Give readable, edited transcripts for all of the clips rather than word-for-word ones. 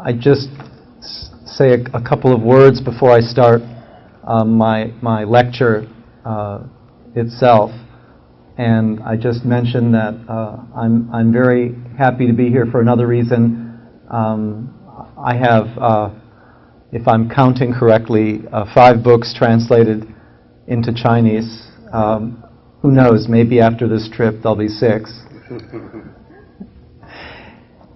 I just say a couple of words before I start my lecture itself. And I just mentioned that I'm very happy to be here for another reason. I have, if I'm counting correctly, 5 books translated into Chinese. Who knows, maybe after this trip there'll be 6.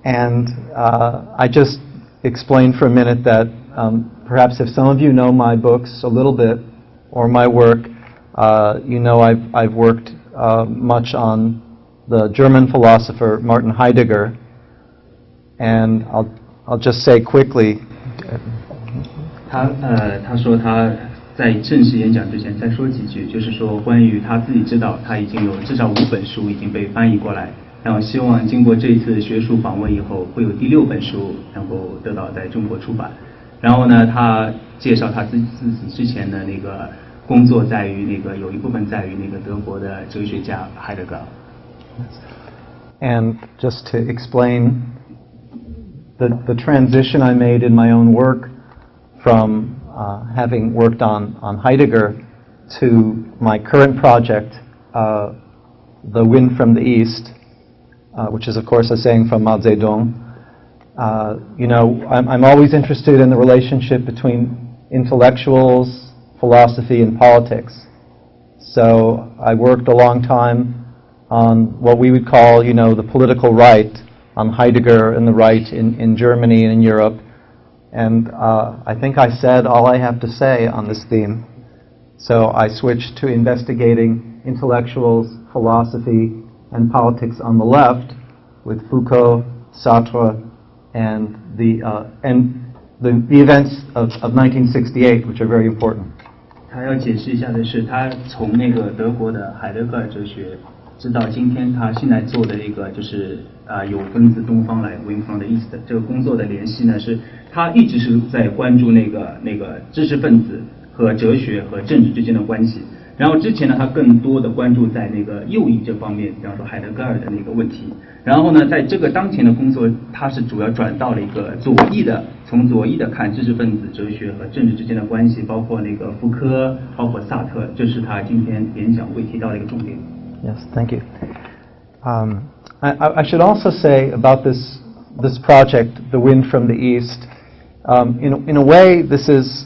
And I just explained for a minute that perhaps if some of you know my books a little bit, or my work, you know I've worked much on the German philosopher Martin Heidegger, and I'll just say quickly. 他说他在正式演讲之前再说几句，就是说关于他自己知道他已经有至少5本书已经被翻译过来，然后希望经过这一次学术访问以后，会有第6本书能够得到在中国出版。然后呢，他介绍他自己之前的那个工作在于那个有一部分在于那个德国的哲学家海德格尔。And just to explain the transition I made in my own work from having worked on Heidegger to my current project, The Wind from the East, which is of course a saying from Mao Zedong. You know, I'm always interested in the relationship between intellectuals, philosophy, and politics. So I worked a long time on what we would call, you know, the political right, on Heidegger and the right in Germany and in Europe. And I think I said all I have to say on this theme. So I switched to investigating intellectuals, philosophy, and politics on the left with Foucault, Sartre, and the events of 1968, which are very important. 他要解释一下的是，他从那个德国的海德格尔哲学，直到今天他现在做的一个就是有分自东方来 Wind from the East 这个工作的联系呢，是他一直是在关注那个知识分子和哲学和政治之间的关系。然后之前呢，他更多的关注在那个右翼这方面，比方说海德格尔的那个问题。然后呢，在这个当前的工作，他是主要转到了一个左翼的，从左翼的看知识分子、哲学和政治之间的关系，包括那个福柯，包括萨特，这是他今天演讲会提到的一个重点。Yes, thank you. I should also say about this project, The Wind from the East. In a way, this is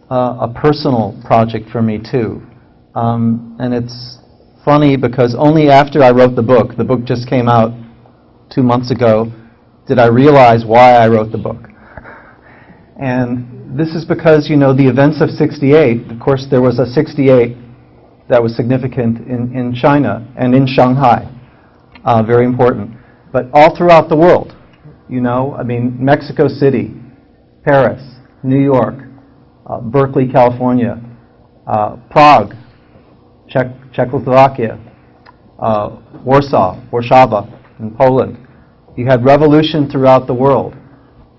a personal project for me too. And it's funny because only after I wrote the book just came out 2 months ago, did I realize why I wrote the book. And this is because, you know, the events of 68, of course there was a 68 that was significant in China and in Shanghai, very important. But all throughout the world, you know, I mean, Mexico City, Paris, New York, Berkeley, California, Prague, Czechoslovakia, Warsaw in Poland. You had revolution throughout the world.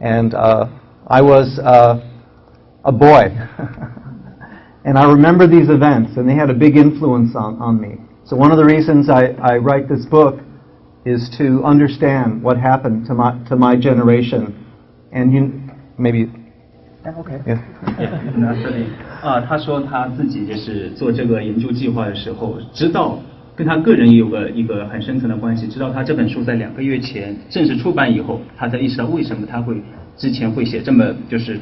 And I was a boy. And I remember these events, and they had a big influence on me. So one of the reasons I write this book is to understand what happened to my generation. And you maybe... OK. Yeah. 他说他自己就是做这个研究计划的时候，知道跟他个人有一个很深层的关系。直到他这本书在2个月前正式出版以后，他才意识到为什么他会之前会写这么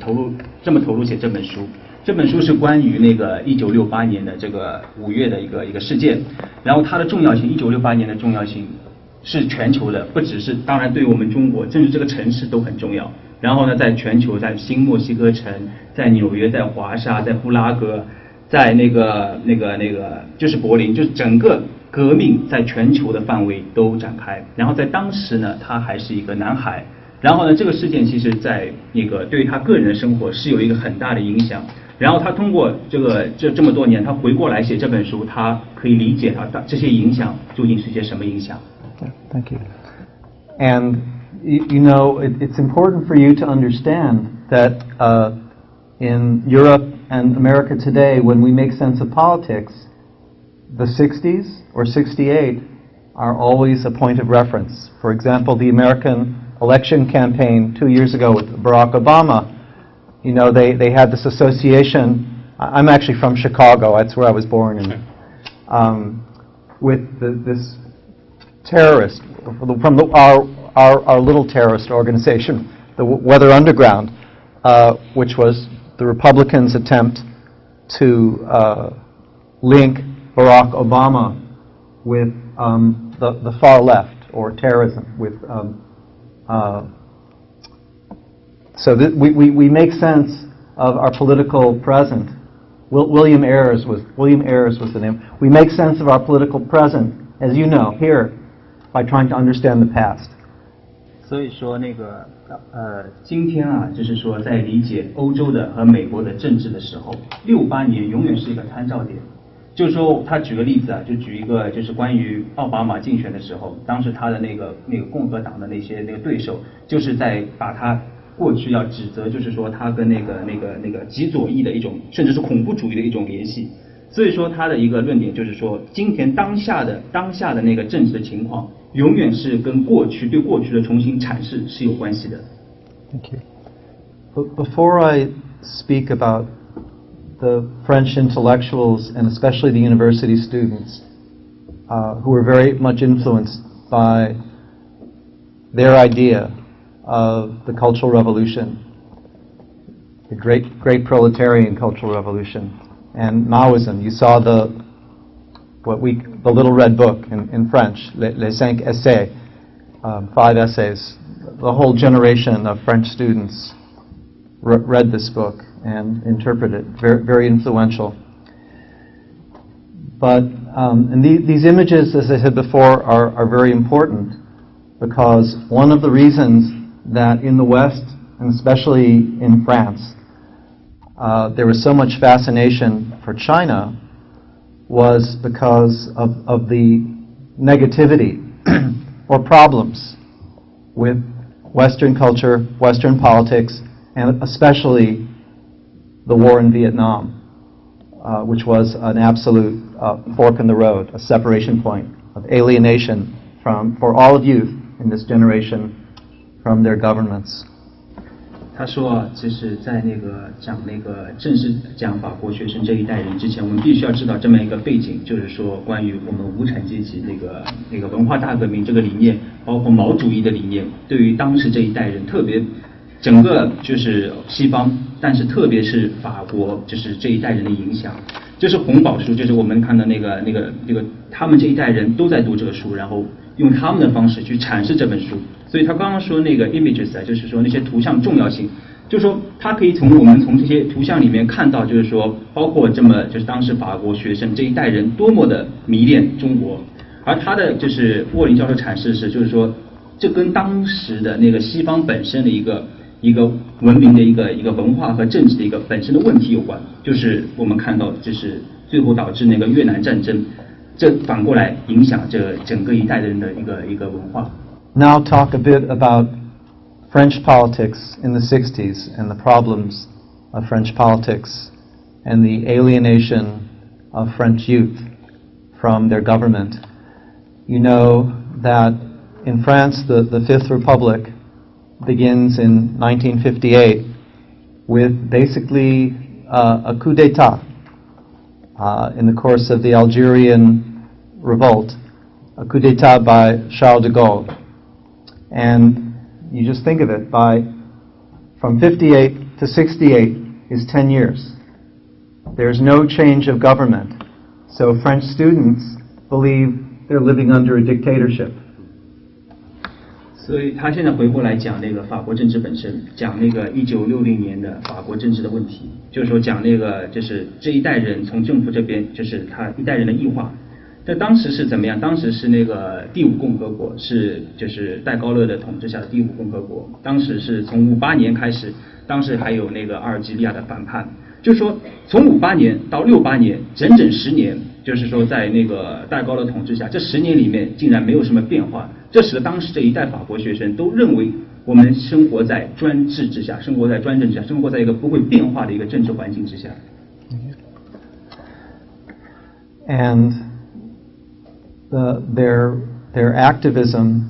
投入写这本书。这本书是关于那个1968年的这个5月的一个事件，然后它的重要性，1968年的重要性是全球的，不只是当然对我们中国，甚至这个城市都很重要。然后呢，在全球，在新墨西哥城，在纽约，在华沙，在布拉格，在那个就是柏林，就是整个革命在全球的范围都展开。然后在当时呢，他还是一个男孩。然后呢，这个事件其实在那个对于他个人的生活是有一个很大的影响。然后他通过这么多年，他回过来写这本书，他可以理解他这些影响究竟是些什么影响。Thank you. And you know, it's important for you to understand that in Europe and America today, when we make sense of politics, the 60s or 68 are always a point of reference. For example, the American election campaign 2 years ago with Barack Obama, you know, they had this association. I'm actually from Chicago. That's where I was born. And with this terrorist from our little terrorist organization, the Weather Underground, which was the Republicans' attempt to link Barack Obama with the far left or terrorism. With so we make sense of our political present. William Ayres was the name. We make sense of our political present, as you know, here, by trying to understand the past. 所以说今天啊，就是说在理解欧洲的和美国的政治的时候，68年永远是一个参照点。就是说，他举个例子啊，就举一个，就是关于奥巴马竞选的时候，当时他的那个共和党的那些对手，就是在把他过去要指责，就是说他跟那个极左翼的一种，甚至是恐怖主义的一种联系。所以说他的一个论点就是说，今天当下的那个政治的情况，永远是跟对过去的重新阐释是有关系的。Thank you. Before I speak about the French intellectuals and especially the university students who were very much influenced by their idea of the Cultural Revolution, the great proletarian Cultural Revolution, and Maoism. You saw the Little Red Book in French, Les Cinq Essais, 5 essays. The whole generation of French students read this book and interpreted it. Very, very influential. But and these images, as I said before, are very important because one of the reasons that in the West, and especially in France, there was so much fascination for China was because of the negativity or problems with Western culture, Western politics, and especially the war in Vietnam, which was an absolute fork in the road, a separation point of alienation for all of youth in this generation from their governments. 他说啊，就是在正式讲法国学生这一代人之前，我们必须要知道这么一个背景，就是说关于我们无产阶级那个文化大革命这个理念，包括毛主义的理念，对于当时这一代人，特别整个就是西方，但是特别是法国，就是这一代人的影响。就是红宝书，就是我们看到那个他们这一代人都在读这个书，然后用他们的方式去阐释这本书。所以他刚刚说那个 images 啊，就是说那些图像重要性，就是说他可以我们从这些图像里面看到，就是说包括就是当时法国学生这一代人多么的迷恋中国，而他的就是沃林教授阐释是，就是说这跟当时的那个西方本身的一个文明的一个文化和政治的一个本身的问题有关，就是我们看到就是最后导致那个越南战争，这反过来影响这整个一代人的一个文化。Now talk a bit about French politics in the 60s and the problems of French politics and the alienation of French youth from their government. You know that in France the Fifth Republic begins in 1958 with basically a coup d'etat in the course of the Algerian revolt, a coup d'etat by Charles de Gaulle. And you just think of it, from 58 to 68 is 10 years. There's no change of government. So French students believe they're living under a dictatorship. 所以他现在回过来讲那个法国政治本身，讲那个1960年的法国政治的问题，就是说讲那个就是这一代人从政府这边，就是他一代人的异化。在当时是怎么样？当时是那个第五共和国，就是戴高乐的统治下的第五共和国。当时是从58年开始，当时还有那个阿尔及利亚的反叛。就是说，从58年到68年，整整10年，就是说在那个戴高乐统治下，这10年里面竟然没有什么变化。这使得当时这一代法国学生都认为我们生活在专制之下，生活在专政之下，生活在一个不会变化的一个政治环境之下。And their activism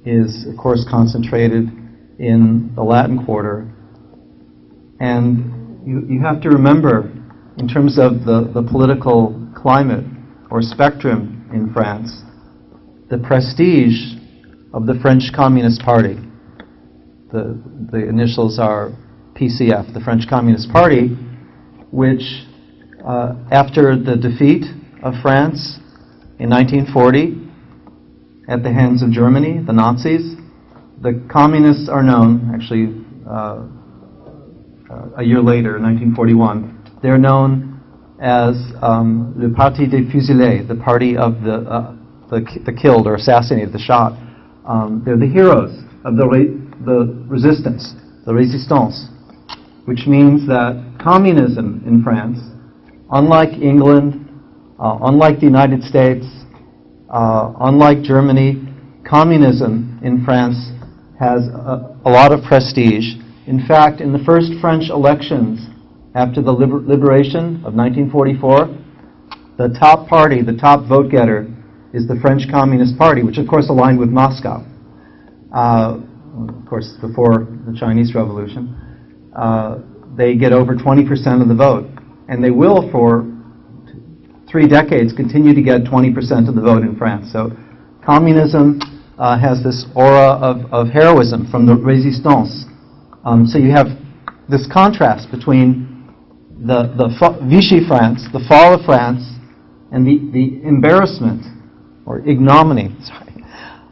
is, of course, concentrated in the Latin Quarter. And you have to remember, in terms of the political climate or spectrum in France, the prestige of the French Communist Party. The initials are PCF, the French Communist Party, which after the defeat of France in 1940 at the hands of Germany, the Nazis, the communists are known, actually a year later, 1941, they're known as le Parti des Fusillés, the party of the killed or assassinated, the shot. They're the heroes of the resistance, the résistance, which means that communism in France, unlike England, unlike the United States, unlike Germany, communism in France has a lot of prestige. In fact, in the first French elections after the liberation of 1944, the top party, the top vote getter, is the French Communist Party, which of course aligned with Moscow. Of course, before the Chinese Revolution. They get over 20% of the vote. And they will, for 3 decades, continue to get 20% of the vote in France. So communism has this aura of heroism from the résistance. So you have this contrast between the Vichy France, the fall of France, and the embarrassment or ignominy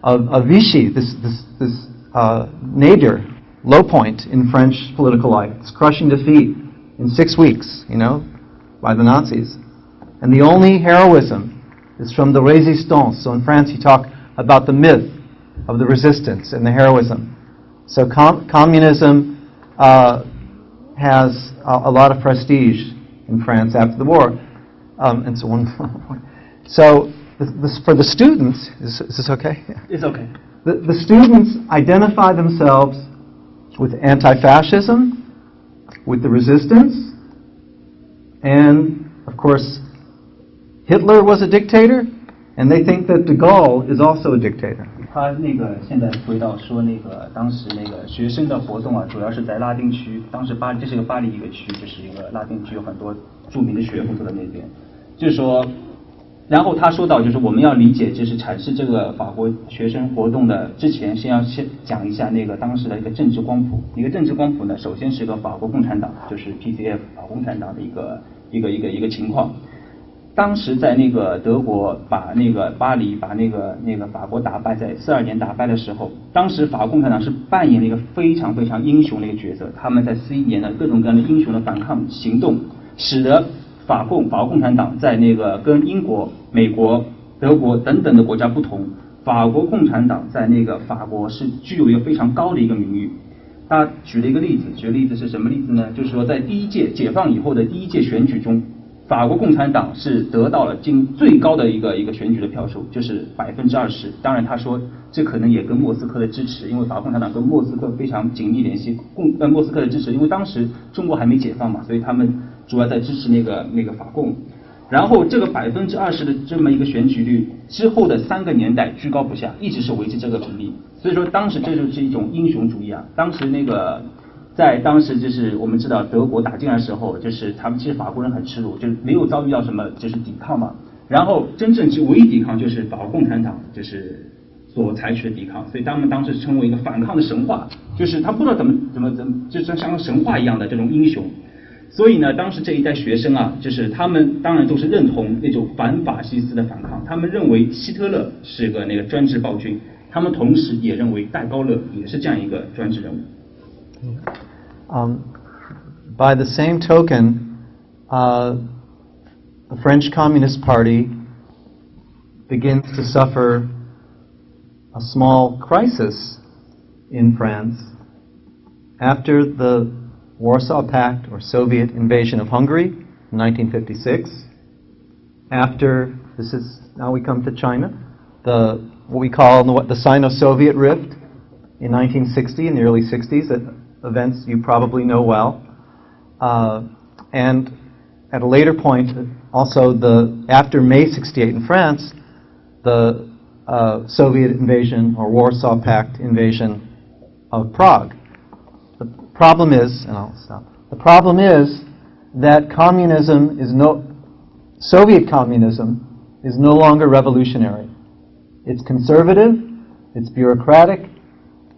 of Vichy, this nadir, low point in French political life. It's crushing defeat in 6 weeks, by the Nazis. And the only heroism is from the résistance. So in France you talk about the myth of the resistance and the heroism. So communism has a lot of prestige in France after the war. And so one point. So for the students, is this okay? Yeah. It's okay. The students identify themselves with anti-fascism, with the resistance, and of course Hitler was a dictator, and they think that de Gaulle is also a dictator. 他现在回到说当时学生的活动啊，主要是在拉丁区。当时这是个巴黎一个区，就是一个拉丁区，有很多著名的学府都在那边。就是说，然后他说到，就是我们要理解，就是阐释这个法国学生活动的之前，先讲一下当时的一个政治光谱。一个政治光谱呢，首先是个法国共产党，就是 PCF 法国共产党的一个情况。当时在德国把巴黎把法国打败，在42年打败的时候，当时法国共产党是扮演了一个非常非常英雄的一个角色。他们在41年的各种各样的英雄的反抗行动，使得法国共产党在跟英国、美国、德国等等的国家不同，法国共产党在法国是具有一个非常高的一个名誉。他举了一个例子，是什么例子呢？就是说在第一届解放以后的第一届选举中，法国共产党是得到了最高的一个选举的票数，就是20%。当然他说这可能也跟莫斯科的支持，因为法国共产党跟莫斯科非常紧密联系。莫斯科的支持，因为当时中国还没解放嘛，所以他们主要在支持法共。然后这个20%的这么一个选举率之后的3个年代居高不下，一直是维持这个比例。所以说当时这就是一种英雄主义啊。当时在当时就是我们知道德国打进来的时候，就是他们其实法国人很耻辱，就是没有遭遇到什么就是抵抗嘛。然后真正唯一抵抗就是法国共产党就是所采取的抵抗，所以他们当时称为一个反抗的神话，就是他不知道怎么就像神话一样的这种英雄。所以呢，当时这一代学生啊，就是他们当然都是认同那种反法西斯的反抗，他们认为希特勒是个专制暴君，他们同时也认为戴高乐也是这样一个专制人物。By the same token, the French Communist Party begins to suffer a small crisis in France after the Warsaw Pact or Soviet invasion of Hungary in 1956. After, now we come to China, what we call the Sino-Soviet rift in 1960, in the early 60s, events you probably know well. And at a later point, also after May 68 in France, the Soviet invasion or Warsaw Pact invasion of Prague. The problem is, and I'll stop. The problem is that Soviet communism is no longer revolutionary. It's conservative, it's bureaucratic,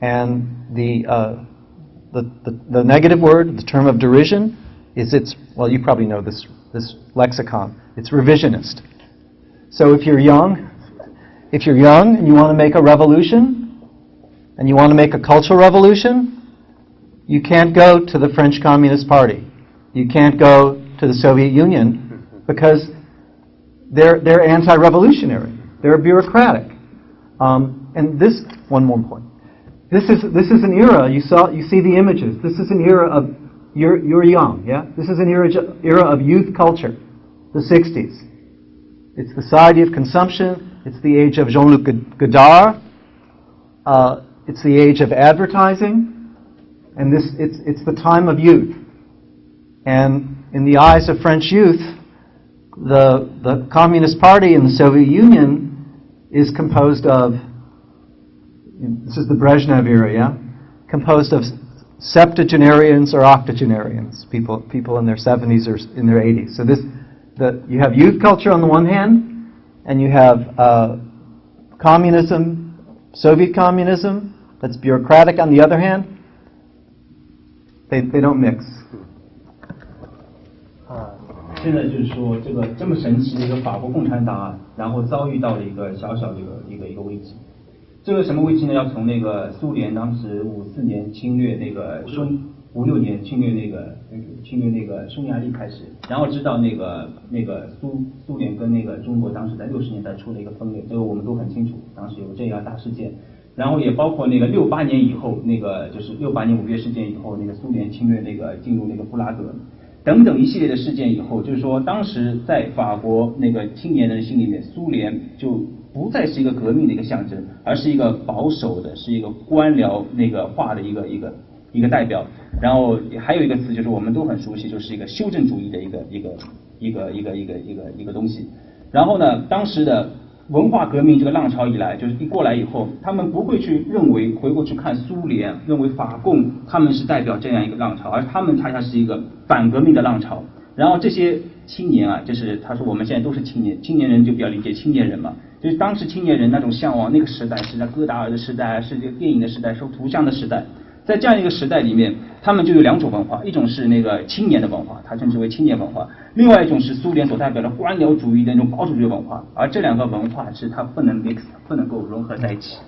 and the negative word, the term of derision, is well, you probably know this lexicon. It's revisionist. So if you're young and you want to make a revolution, and you want to make a cultural revolution, you can't go to the French Communist Party. You can't go to the Soviet Union because they're anti-revolutionary. They're bureaucratic. And this, one more point. This is an era. You see the images. This is an era of you're young, yeah. This is an era of youth culture, the 60s. It's the society of consumption. It's the age of Jean-Luc Godard. It's the age of advertising. And it's the time of youth. And in the eyes of French youth, the Communist Party in the Soviet Union is composed of, this is the Brezhnev era, yeah? Composed of septuagenarians or octogenarians, people in their 70s or in their 80s. So you have youth culture on the one hand, and you have communism, Soviet communism, that's bureaucratic on the other hand. They don't mix. 现在就是说，这么神奇的一个法国共产党啊，然后遭遇到了一个小小的一个危机。这个什么危机呢？要从那个苏联当时54年侵略那个56年侵略那个匈牙利开始，然后知道那个苏联跟那个中国当时在60年代出了一个分裂，这个我们都很清楚，当时有这样大事件。然后也包括那个68年以后，那个就是68年5月事件以后，那个苏联侵略进入那个布拉格。等等一系列的事件以后，就是说，当时在法国那个青年人心里面，苏联就不再是一个革命的一个象征，而是一个保守的，是一个官僚那个化的一个代表。然后还有一个词，就是我们都很熟悉，就是一个修正主义的一个东西。然后呢，当时的文化革命这个浪潮以来，就是一过来以后，他们不会去认为回过去看苏联，认为法共他们是代表这样一个浪潮，而他们恰恰是一个反革命的浪潮。然后这些青年啊，就是他说我们现在都是青年人就比较理解青年人嘛，就是当时青年人那种向往，那个时代是在戈达尔的时代，是这个电影的时代，是图像的时代。在这样一个时代里面，他们就有两种文化，一种是那个青年的文化，它称之为青年文化；另外一种是苏联所代表的官僚主义的那种保守主义文化。而这两个文化是它不能 mix， 不能够融合在一起。